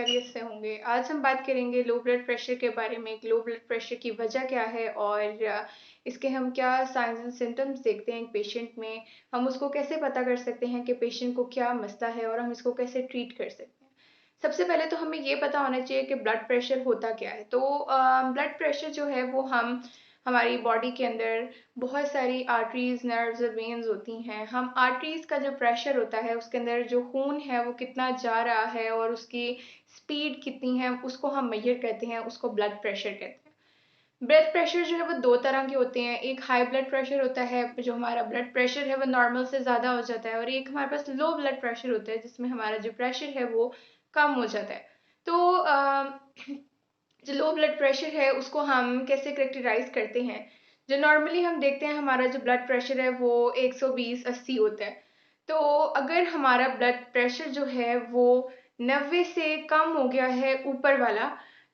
खैरियत से होंगे। आज हम बात करेंगे लो ब्लड प्रेशर के बारे में। लो ब्लड प्रेशर की वजह क्या है और इसके हम क्या साइंस एंड सिम्टम्स देखते हैं एक पेशेंट में। हम उसको कैसे पता कर सकते हैं कि पेशेंट को क्या मसला है और हम इसको कैसे ट्रीट कर सकते हैं। सबसे पहले तो हमें ये पता होना चाहिए कि ब्लड प्रेशर होता क्या है। तो ब्लड प्रेशर जो है वो हमारी बॉडी के अंदर बहुत सारी आर्टरीज, नर्व्स और वेन्स होती हैं। हम आर्टरीज का जो प्रेशर होता है उसके अंदर जो खून है वो कितना जा रहा है और उसकी स्पीड कितनी है उसको हम मेजर करते हैं, उसको ब्लड प्रेशर कहते हैं। ब्लड प्रेशर जो है वो दो तरह के होते हैं। एक हाई ब्लड प्रेशर होता है, जो हमारा ब्लड प्रेशर है वो नॉर्मल से ज़्यादा हो जाता है, और एक हमारे पास लो ब्लड प्रेशर होता है जिसमें हमारा जो प्रेशर है वो कम हो जाता है। तो जो लो ब्लड प्रेशर है उसको हम कैसे करेक्टराइज करते हैं। जो नॉर्मली हम देखते हैं हमारा जो ब्लड प्रेशर है वो 120/80 होता है। तो अगर हमारा ब्लड प्रेशर जो है वो 90 से कम हो गया है ऊपर वाला,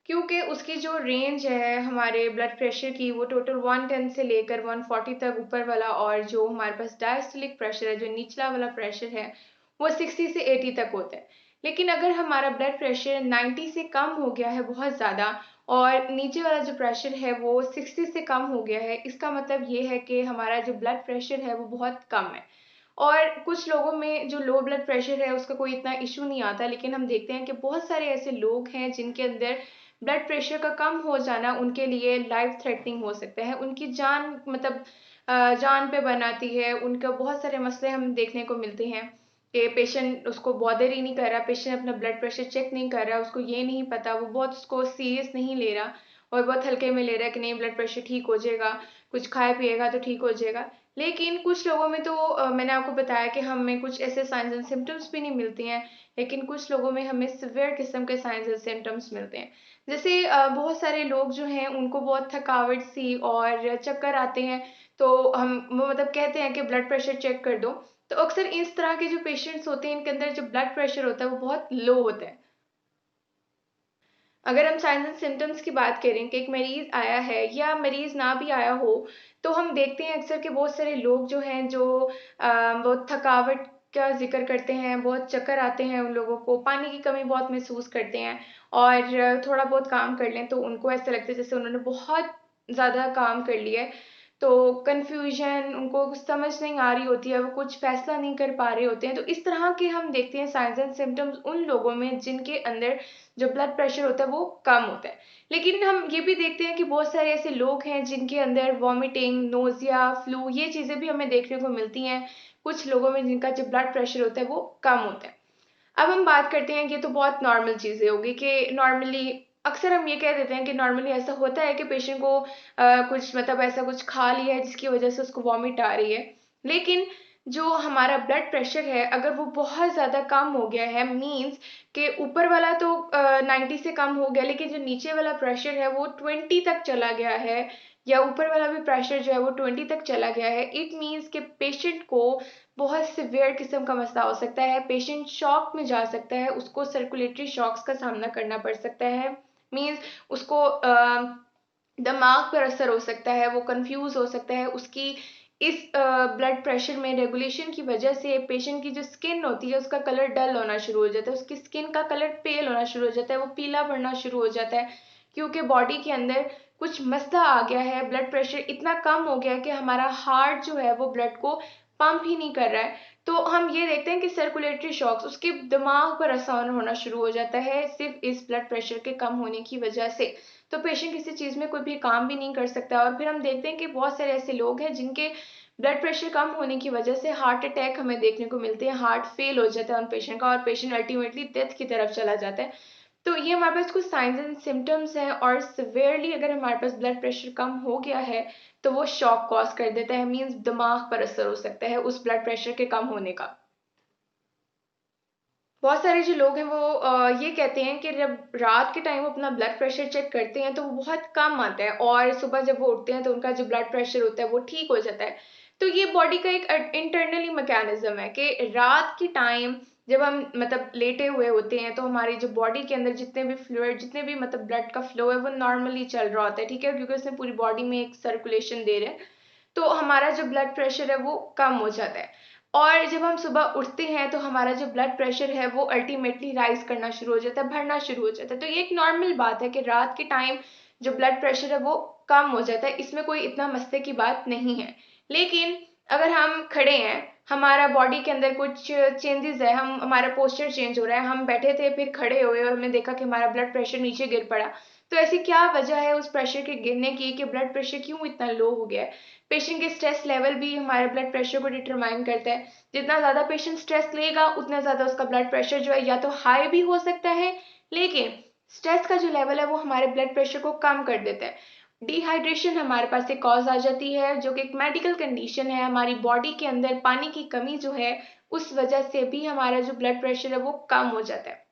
क्योंकि उसकी जो रेंज है हमारे ब्लड प्रेशर की वो टोटल 110 से लेकर 140 तक ऊपर वाला, और जो हमारे पास डायस्टोलिक प्रेशर है, जो निचला वाला प्रेशर है, वो 60 से 80 तक होता है। लेकिन अगर हमारा ब्लड प्रेशर 90 से कम हो गया है बहुत ज़्यादा, और नीचे वाला जो प्रेशर है वो 60 से कम हो गया है, इसका मतलब ये है कि हमारा जो ब्लड प्रेशर है वो बहुत कम है। और कुछ लोगों में जो लो ब्लड प्रेशर है उसका कोई इतना इशू नहीं आता, लेकिन हम देखते हैं कि बहुत सारे ऐसे लोग हैं जिनके अंदर ब्लड प्रेशर का कम हो जाना उनके लिए लाइफ थ्रेटनिंग हो सकता है। उनकी जान मतलब जान पे बनाती है। उनका बहुत सारे मसले हम देखने को मिलते हैं कि पेशेंट उसको बॉदर ही नहीं कर रहा, पेशेंट अपना ब्लड प्रेशर चेक नहीं कर रहा, उसको ये नहीं पता, वो बहुत उसको सीरियस नहीं ले रहा और बहुत हल्के में ले रहा है कि नहीं ब्लड प्रेशर ठीक हो जाएगा, कुछ खाए पिएगा तो ठीक हो जाएगा। लेकिन कुछ लोगों में तो मैंने आपको बताया कि हमें कुछ ऐसे साइंस एंड सिम्टम्स भी नहीं मिलती हैं, लेकिन कुछ लोगों में हमें सिवियर किस्म के साइंस एंड सिम्टम्स मिलते हैं। जैसे बहुत सारे लोग जो हैं उनको बहुत थकावट सी और चक्कर आते हैं, तो हम वो मतलब कहते हैं कि ब्लड प्रेशर चेक कर दो। तो अक्सर इस तरह के जो पेशेंट्स होते हैं इनके अंदर जो ब्लड प्रेशर होता है वो बहुत लो होता है। अगर हम साइंस एंड सिम्टम्स की बात करें कि एक मरीज आया है या मरीज ना भी आया हो, तो हम देखते हैं अक्सर कि बहुत सारे लोग जो हैं जो बहुत थकावट का जिक्र करते हैं, बहुत चक्कर आते हैं, उन लोगों को पानी की कमी बहुत महसूस करते हैं, और थोड़ा बहुत काम कर लें तो उनको ऐसा लगता है जैसे उन्होंने बहुत ज़्यादा काम कर लिया है। तो कन्फ्यूजन, उनको कुछ समझ नहीं आ रही होती है, वो कुछ फैसला नहीं कर पा रहे होते हैं। तो इस तरह के हम देखते हैं साइंस एंड सिम्टम्स उन लोगों में जिनके अंदर जो ब्लड प्रेशर होता है वो कम होता है। लेकिन हम ये भी देखते हैं कि बहुत सारे ऐसे लोग हैं जिनके अंदर वॉमिटिंग, नोजिया, फ्लू, ये चीज़ें भी हमें देखने को मिलती हैं कुछ लोगों में जिनका जो ब्लड प्रेशर होता है वो कम होता है। अब हम बात करते हैं कि ये तो बहुत नॉर्मल चीज़ें होगी कि नॉर्मली अक्सर हम ये कह देते हैं कि नॉर्मली ऐसा होता है कि पेशेंट को कुछ मतलब ऐसा कुछ खा लिया है जिसकी वजह से उसको वॉमिट आ रही है। लेकिन जो हमारा ब्लड प्रेशर है अगर वो बहुत ज़्यादा कम हो गया है, मीन्स कि ऊपर वाला तो 90 से कम हो गया, लेकिन जो नीचे वाला प्रेशर है वो 20 तक चला गया है, या ऊपर वाला भी प्रेशर जो है वो 20 तक चला गया है, इट मीन्स कि पेशेंट को बहुत सिवियर किस्म का मसला हो सकता है। पेशेंट शॉक में जा सकता है, उसको सर्कुलेटरी शॉक्स का सामना करना पड़ सकता है। मीन्स उसको दिमाग पर असर हो सकता है, वो कंफ्यूज हो सकता है। उसकी इस ब्लड प्रेशर में रेगुलेशन की वजह से पेशेंट की जो स्किन होती है उसका कलर डल होना शुरू हो जाता है, उसकी स्किन का कलर पेल होना शुरू हो जाता है, वो पीला पड़ना शुरू हो जाता है, क्योंकि बॉडी के अंदर कुछ मसला आ गया है। ब्लड प्रेशर इतना कम हो गया है कि हमारा हार्ट जो है वो ब्लड को पंप ही नहीं कर रहा है। तो हम ये देखते हैं कि सर्कुलेटरी शॉक्स उसके दिमाग पर असर होना शुरू हो जाता है सिर्फ इस ब्लड प्रेशर के कम होने की वजह से। तो पेशेंट किसी चीज़ में कोई भी काम भी नहीं कर सकता। और फिर हम देखते हैं कि बहुत सारे ऐसे लोग हैं जिनके ब्लड प्रेशर कम होने की वजह से हार्ट अटैक हमें देखने को मिलते हैं, हार्ट फेल हो जाता है उन पेशेंट का और पेशेंट अल्टीमेटली डेथ की तरफ चला जाता है। तो ये हमारे पास कुछ साइंस एंड सिम्टम्स हैं, और सिवियरली अगर हमारे पास ब्लड प्रेशर कम हो गया है तो वो शॉक कॉज कर देता है, मीन्स दिमाग पर असर हो सकता है उस ब्लड प्रेशर के कम होने का। बहुत सारे जो लोग हैं वो ये कहते हैं कि जब रात के टाइम अपना ब्लड प्रेशर चेक करते हैं तो वो बहुत कम आता है, और सुबह जब वो उठते हैं तो उनका जो ब्लड प्रेशर होता है वो ठीक हो जाता है। तो ये बॉडी का एक इंटरनली मैकेनिज्म है कि रात की टाइम जब हम मतलब लेटे हुए होते हैं तो हमारी जो बॉडी के अंदर जितने भी फ्लूइड, जितने भी मतलब ब्लड का फ्लो है वो नॉर्मली चल रहा होता है, ठीक है, क्योंकि उसने पूरी बॉडी में एक सर्कुलेशन दे रहे हैं। तो हमारा जो ब्लड प्रेशर है वो कम हो जाता है। और जब हम सुबह उठते हैं तो हमारा जो ब्लड प्रेशर है वो अल्टीमेटली राइज करना शुरू हो जाता है, बढ़ना शुरू हो जाता है। तो ये एक नॉर्मल बात है कि रात के टाइम जो ब्लड प्रेशर है वो कम हो जाता है, इसमें कोई इतना मसले की बात नहीं है। लेकिन अगर हम खड़े हैं, हमारा बॉडी के अंदर कुछ चेंजेस है, हम हमारा पोस्चर चेंज हो रहा है, हम बैठे थे फिर खड़े हुए और हमने देखा कि हमारा ब्लड प्रेशर नीचे गिर पड़ा, तो ऐसी क्या वजह है उस प्रेशर के गिरने की कि ब्लड प्रेशर क्यों इतना लो हो गया है। पेशेंट के स्ट्रेस लेवल भी हमारे ब्लड प्रेशर को डिटरमाइन करता है। जितना ज्यादा पेशेंट स्ट्रेस लेगा उतना ज्यादा उसका ब्लड प्रेशर जो है या तो हाई भी हो सकता है, लेकिन स्ट्रेस का जो लेवल है वो हमारे ब्लड प्रेशर को कम कर देता है। डिहाइड्रेशन हमारे पास एक कॉज आ जाती है जो कि एक मेडिकल कंडीशन है, हमारी बॉडी के अंदर पानी की कमी जो है उस वजह से भी हमारा जो ब्लड प्रेशर है वो कम हो जाता है।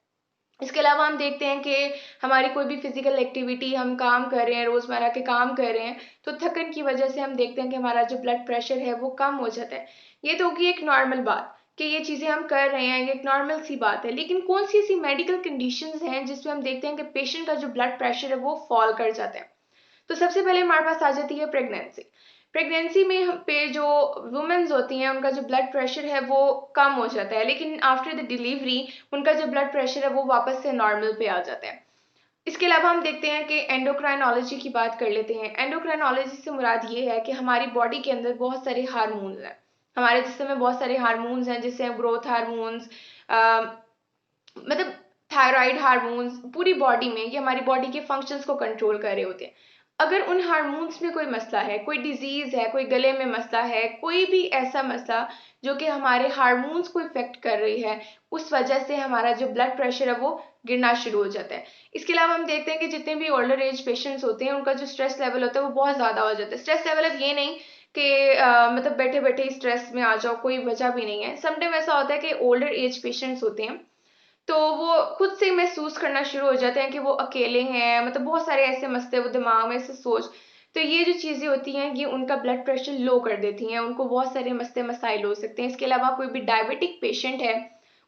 इसके अलावा हम देखते हैं कि हमारी कोई भी फिजिकल एक्टिविटी हम काम कर रहे हैं, रोजमर्रा के काम कर रहे हैं, तो थकन की वजह से हम देखते हैं कि हमारा जो ब्लड प्रेशर है वो कम हो जाता है। ये तो होगी एक नॉर्मल बात कि ये चीजें हम कर रहे हैं, ये एक नॉर्मल सी बात है। लेकिन कौन सी ऐसी मेडिकल कंडीशंस हैं जिसमें हम देखते हैं कि पेशेंट का जो ब्लड प्रेशर है वो फॉल कर जाता है। तो सबसे पहले हमारे पास आ जाती है प्रेगनेंसी। प्रेगनेंसी में हम पे जो वुमेन्स होती हैं उनका जो ब्लड प्रेशर है वो कम हो जाता है, लेकिन आफ्टर द डिलीवरी उनका जो ब्लड प्रेशर है वो वापस से नॉर्मल पे आ जाता है। इसके अलावा हम देखते हैं कि एंडोक्राइनोलॉजी की बात कर लेते हैं। एंडोक्राइनोलॉजी से मुराद ये है कि हमारी बॉडी के अंदर बहुत सारे हार्मोन्स हैं, हमारे जिस्म में बहुत सारे हार्मोन्स हैं, जिससे ग्रोथ हार्मोन्स, मतलब थायराइड हार्मोन्स, पूरी बॉडी में ये हमारी बॉडी के फंक्शंस को कंट्रोल कर रहे होते हैं। अगर उन हार्मोन्स में कोई मसला है, कोई डिजीज है, कोई गले में मसला है, कोई भी ऐसा मसला जो कि हमारे हार्मोन्स को इफेक्ट कर रही है, उस वजह से हमारा जो ब्लड प्रेशर है वो गिरना शुरू हो जाता है। इसके अलावा हम देखते हैं कि जितने भी ओल्डर एज पेशेंट्स होते हैं उनका जो स्ट्रेस लेवल होता है वो बहुत ज्यादा हो जाता है। स्ट्रेस लेवल अब ये नहीं कि मतलब बैठे बैठे ही स्ट्रेस में आ जाओ, कोई वजह भी नहीं है। समटाइम ऐसा होता है कि ओल्डर एज पेशेंट्स होते हैं तो वो खुद से महसूस करना शुरू हो जाते हैं कि वो अकेले हैं, मतलब बहुत सारे ऐसे मसले वो दिमाग में ऐसे सोच, तो ये जो चीज़ें होती हैं ये उनका ब्लड प्रेशर लो कर देती हैं, उनको बहुत सारे मसले मसाइल हो सकते हैं। इसके अलावा कोई भी डायबिटिक पेशेंट है,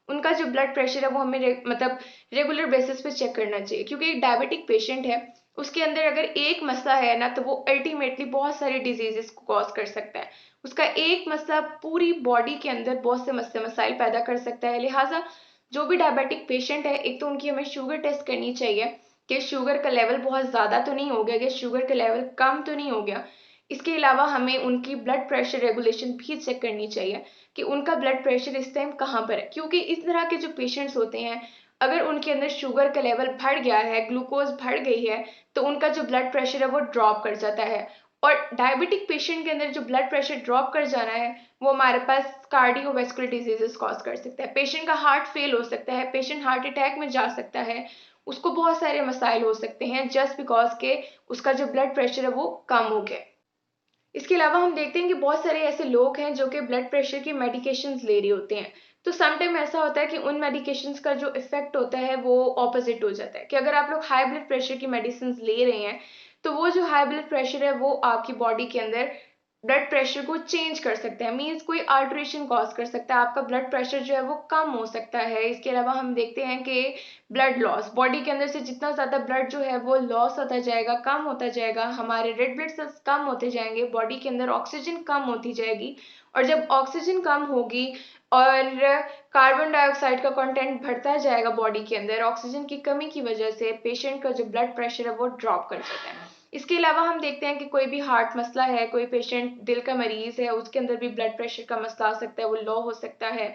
उनका जो ब्लड प्रेशर है वो हमें मतलब रेगुलर बेसिस पे चेक करना चाहिए, क्योंकि एक डायबिटिक पेशेंट है उसके अंदर अगर एक मसला है ना तो वो अल्टीमेटली बहुत सारे डिजीजेस को कॉज कर सकता है। उसका एक मसला पूरी बॉडी के अंदर बहुत से मसले मसाइल पैदा कर सकता है। लिहाजा जो भी डायबिटिक पेशेंट है, एक तो उनकी हमें शुगर टेस्ट करनी चाहिए कि शुगर का लेवल बहुत ज़्यादा तो नहीं हो गया, कि शुगर का लेवल कम तो नहीं हो गया। इसके अलावा हमें उनकी ब्लड प्रेशर रेगुलेशन भी चेक करनी चाहिए कि उनका ब्लड प्रेशर इस टाइम कहाँ पर है, क्योंकि इस तरह के जो पेशेंट्स होते हैं अगर उनके अंदर शुगर का लेवल बढ़ गया है, ग्लूकोज बढ़ गई है, तो उनका जो ब्लड प्रेशर है वो ड्रॉप कर जाता है। और डायबिटिक पेशेंट के अंदर जो ब्लड प्रेशर ड्रॉप कर जाना है वो हमारे पास कार्डियोवैस्कुलर डिजीजेस कॉज कर सकता है। पेशेंट का हार्ट फेल हो सकता है, पेशेंट हार्ट अटैक में जा सकता है, उसको बहुत सारे मसाइल हो सकते हैं जस्ट बिकॉज के उसका जो ब्लड प्रेशर है वो कम हो गया। इसके अलावा हम देखते हैं कि बहुत सारे ऐसे लोग हैं जो कि ब्लड प्रेशर की मेडिकेशंस ले रहे होते हैं। तो समटाइम ऐसा होता है कि उन मेडिकेशंस का जो इफेक्ट होता है वो ऑपोजिट हो जाता है, कि अगर आप लोग हाई ब्लड प्रेशर की मेडिसिन ले रहे हैं तो वो जो हाई ब्लड प्रेशर है वो आपकी बॉडी के अंदर ब्लड प्रेशर को चेंज कर सकता है, मीन्स कोई अल्ट्रेशन कॉज कर सकता है, आपका ब्लड प्रेशर जो है वो कम हो सकता है। इसके अलावा हम देखते हैं कि ब्लड लॉस, बॉडी के अंदर से जितना ज़्यादा ब्लड जो है वो लॉस होता जाएगा, कम होता जाएगा, हमारे रेड ब्लड सेल्स कम होते जाएंगे, बॉडी के अंदर ऑक्सीजन कम होती जाएगी। और जब ऑक्सीजन कम होगी और कार्बन डाइऑक्साइड का कंटेंट बढ़ता जाएगा बॉडी के अंदर, ऑक्सीजन की कमी की वजह से पेशेंट का जो ब्लड प्रेशर है वो ड्रॉप कर जाता है। इसके अलावा हम देखते हैं कि कोई भी हार्ट मसला है, कोई पेशेंट दिल का मरीज है, उसके अंदर भी ब्लड प्रेशर का मसला आ सकता है, वो लो हो सकता है।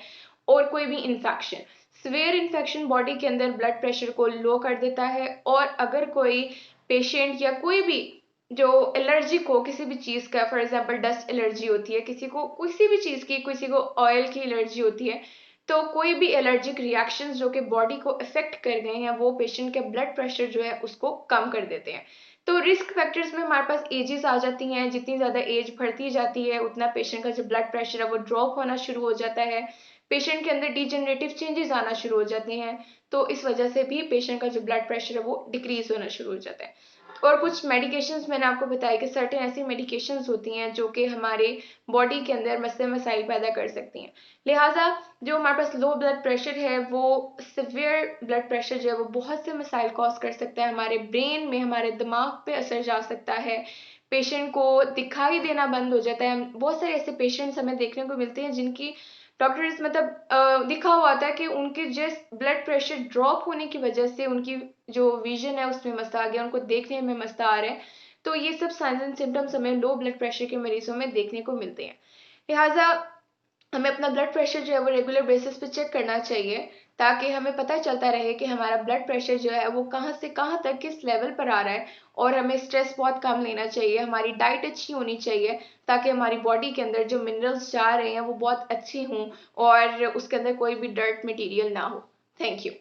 और कोई भी इन्फेक्शन, सीवियर इन्फेक्शन बॉडी के अंदर ब्लड प्रेशर को लो कर देता है। और अगर कोई पेशेंट या कोई भी जो एलर्जिक हो किसी भी चीज़ का, फॉर एग्जांपल डस्ट एलर्जी होती है किसी को, किसी भी चीज़ की, किसी को ऑयल की एलर्जी होती है, तो कोई भी एलर्जिक रिएक्शंस जो कि बॉडी को इफेक्ट कर गए हैं वो पेशेंट के ब्लड प्रेशर जो है उसको कम कर देते हैं। तो रिस्क फैक्टर्स में हमारे पास एजेस आ जाती हैं, जितनी ज़्यादा एज बढ़ती जाती है उतना पेशेंट का जो ब्लड प्रेशर है वो ड्रॉप होना शुरू हो जाता है, पेशेंट के अंदर डिजेनरेटिव चेंजेस आना शुरू हो जाते हैं। तो इस वजह से भी पेशेंट का जो ब्लड प्रेशर है वो डिक्रीज होना शुरू हो जाता है। और कुछ मेडिकेशंस मैंने आपको बताया कि सर्टेन ऐसी मेडिकेशंस होती हैं जो कि हमारे बॉडी के अंदर मसले मसाइल पैदा कर सकती हैं। लिहाजा जो हमारे पास लो ब्लड प्रेशर है वो सिवियर ब्लड प्रेशर जो है वो बहुत से मसाइल कॉज कर सकता है, हमारे ब्रेन में, हमारे दिमाग पे असर जा सकता है, पेशेंट को दिखाई देना बंद हो जाता है। बहुत सारे ऐसे पेशेंट्स हमें देखने को मिलते हैं जिनकी डॉक्टर्स मतलब दिखा हुआ था कि उनके जिस ब्लड प्रेशर ड्रॉप होने की वजह से उनकी जो विजन है उसमें मसला आ गया, उनको देखने में मसला आ रहा है। तो ये सब साइंस एंड सिम्टम्स हमें लो ब्लड प्रेशर के मरीजों में देखने को मिलते हैं। लिहाजा हमें अपना ब्लड प्रेशर जो है वो रेगुलर बेसिस पे चेक करना चाहिए, ताकि हमें पता चलता रहे कि हमारा ब्लड प्रेशर जो है वो कहाँ से कहाँ तक किस लेवल पर आ रहा है। और हमें स्ट्रेस बहुत कम लेना चाहिए, हमारी डाइट अच्छी होनी चाहिए, ताकि हमारी बॉडी के अंदर जो मिनरल्स जा रहे हैं वो बहुत अच्छे हों और उसके अंदर कोई भी डर्ट मटेरियल ना हो। Thank you.